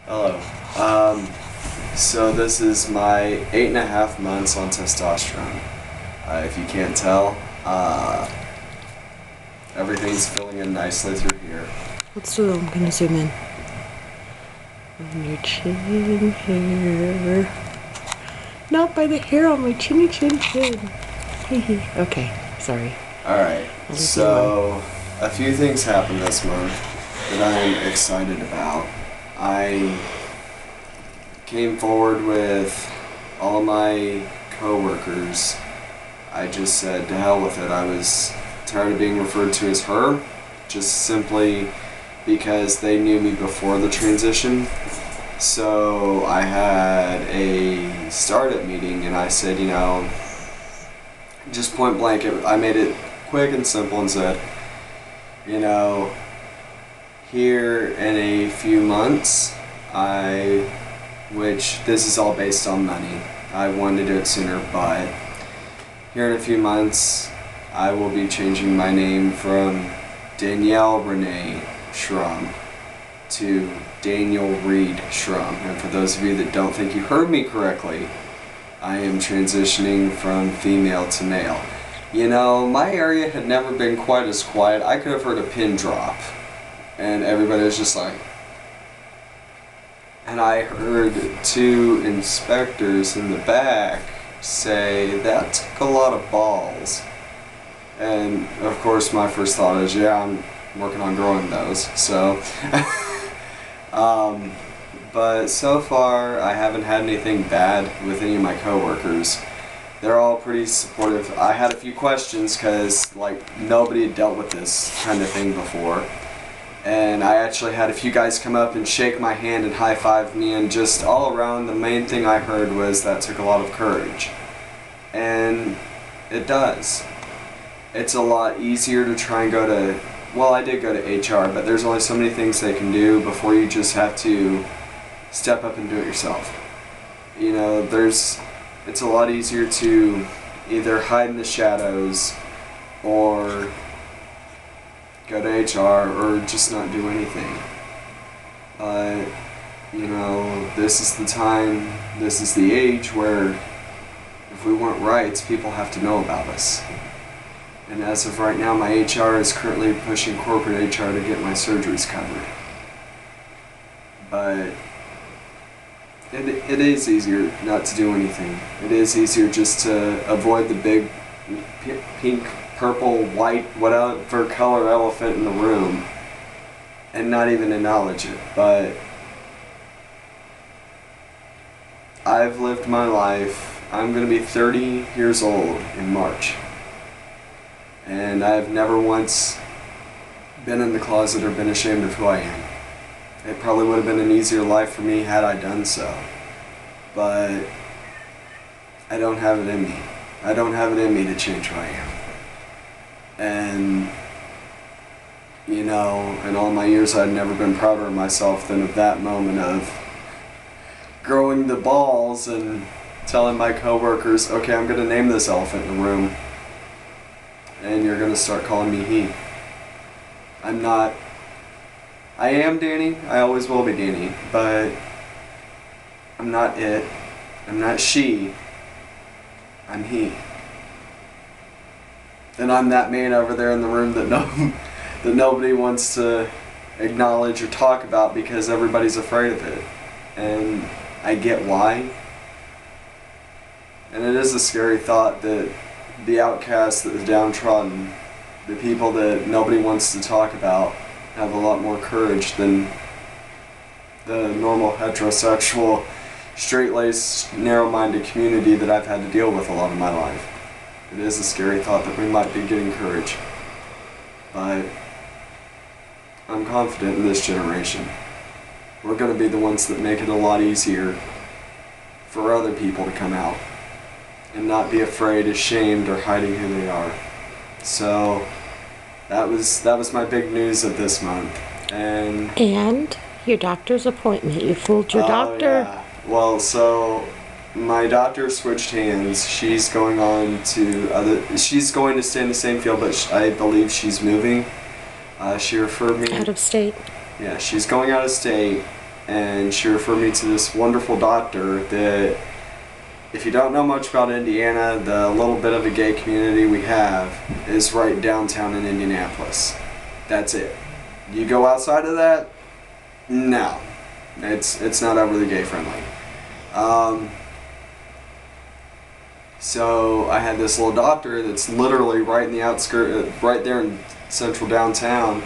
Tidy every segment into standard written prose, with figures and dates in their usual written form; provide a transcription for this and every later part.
Hello. So this is my 8.5 months on testosterone. If you can't tell, everything's filling in nicely through here. Let's do it. I'm gonna zoom in. On your chin hair. Not by the hair on my chinny chin chin. Okay, sorry. Alright, so a few things happened this month that I'm excited about. I came forward with all of my co-workers. I just said to hell with it. I was tired of being referred to as her, just simply because they knew me before the transition. So I had a startup meeting and I said, you know, just point blank, I made it quick and simple and said, you know, here in a few months, which this is all based on money. I wanted to do it sooner, but here in a few months, I will be changing my name from Danielle Renee Schrum to Daniel Reed Schrum. And for those of you that don't think you heard me correctly, I am transitioning from female to male. You know, my area had never been quite as quiet. I could have heard a pin drop, and everybody was just like... And I heard two inspectors in the back say, that took a lot of balls. And of course my first thought is, yeah, I'm working on growing those, so... But so far I haven't had anything bad with any of my coworkers. They're all pretty supportive. I had a few questions because like nobody had dealt with this kind of thing before. And I actually had a few guys come up and shake my hand and high-five me, and just all around the main thing I heard was that took a lot of courage. And it does. It's a lot easier to try and go to, well, I did go to HR, but there's only so many things they can do before you just have to step up and do it yourself. You know, it's a lot easier to either hide in the shadows or go to HR or just not do anything. But, you know, this is the time, this is the age where if we want rights, people have to know about us. And as of right now, my HR is currently pushing corporate HR to get my surgeries covered. But it is easier not to do anything. It is easier just to avoid the big pink, purple, white, whatever color elephant in the room and not even acknowledge it. But I've lived my life. I'm going to be 30 years old in March. And I've never once been in the closet or been ashamed of who I am. It probably would have been an easier life for me had I done so. But I don't have it in me. I don't have it in me to change who I am. And, you know, in all my years I'd never been prouder of myself than of that moment of growing the balls and telling my coworkers, okay, I'm going to name this elephant in the room. And you're going to start calling me he. I am Danny, I always will be Danny, but I'm not it, I'm not she, I'm he. And I'm that man over there in the room that that nobody wants to acknowledge or talk about because everybody's afraid of it. And I get why. And it is a scary thought that the outcasts, the downtrodden, the people that nobody wants to talk about have a lot more courage than the normal heterosexual, straight-laced, narrow-minded community that I've had to deal with a lot of my life. It is a scary thought that we might be getting courage. But I'm confident in this generation. We're going to be the ones that make it a lot easier for other people to come out and not be afraid, ashamed, or hiding who they are. So that was my big news of this month. And your doctor's appointment. You fooled your doctor. Yeah. Well, so my doctor switched hands. She's going she's going to stay in the same field, but I believe she's moving. She referred me Out of state. Yeah, she's going out of state, and she referred me to this wonderful doctor that, if you don't know much about Indiana, the little bit of a gay community we have is right downtown in Indianapolis. That's it. You go outside of that, no. It's not overly gay friendly. So I had this little doctor that's literally right in the outskirts, right there in central downtown,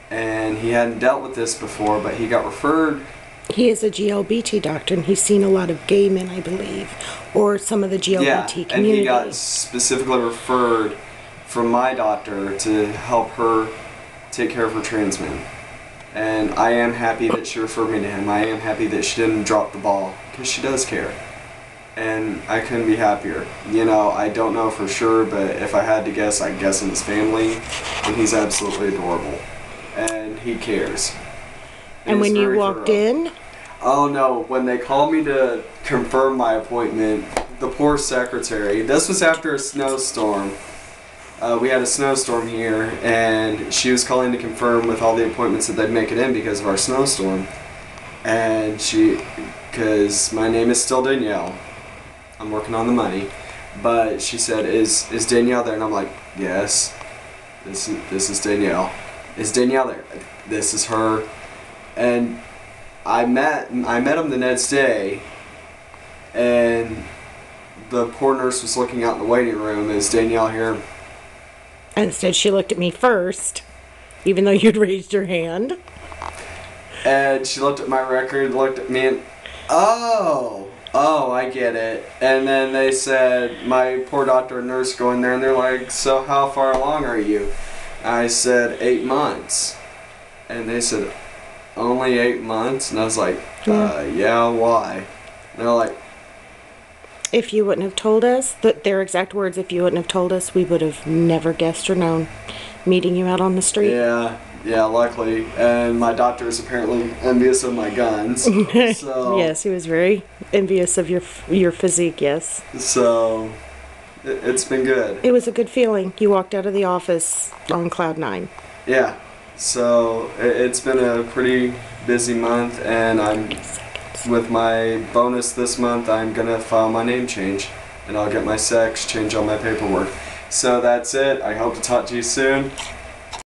and he hadn't dealt with this before, but he got referred. He is a GLBT doctor, and he's seen a lot of gay men, I believe, or some of the GLBT community. And he got specifically referred from my doctor to help her take care of her trans men. And I am happy that she referred me to him. I am happy that she didn't drop the ball, because she does care. And I couldn't be happier. You know, I don't know for sure, but if I had to guess, I'd guess in his family, and he's absolutely adorable. And he cares. And when you walked in? Oh no, when they called me to confirm my appointment, the poor secretary, this was after a snowstorm. We had a snowstorm here, and she was calling to confirm with all the appointments that they'd make it in because of our snowstorm. And because my name is still Danielle. I'm working on the money. But she said, is Danielle there? And I'm like, yes, this is Danielle. Is Danielle there? This is her. And I met him the next day, and the poor nurse was looking out in the waiting room. Is Danielle here? Instead, she looked at me first, even though you'd raised your hand. And she looked at my record, looked at me, and oh, I get it. And then they said, my poor doctor and nurse go in there, and they're like, so how far along are you? I said, 8 months. And they said, only 8 months? And I was like, yeah, why? And they're like, if you wouldn't have told us, their exact words, if you wouldn't have told us, we would have never guessed or known, meeting you out on the street. Yeah, luckily. And my doctor is apparently envious of my guns. So, yes, he was very envious of your physique, yes. So, it's been good. It was a good feeling. You walked out of the office on cloud 9. Yeah. So, it's been a pretty busy month, and with my bonus this month, I'm going to file my name change, and I'll get my sex, change all my paperwork. So that's it. I hope to talk to you soon.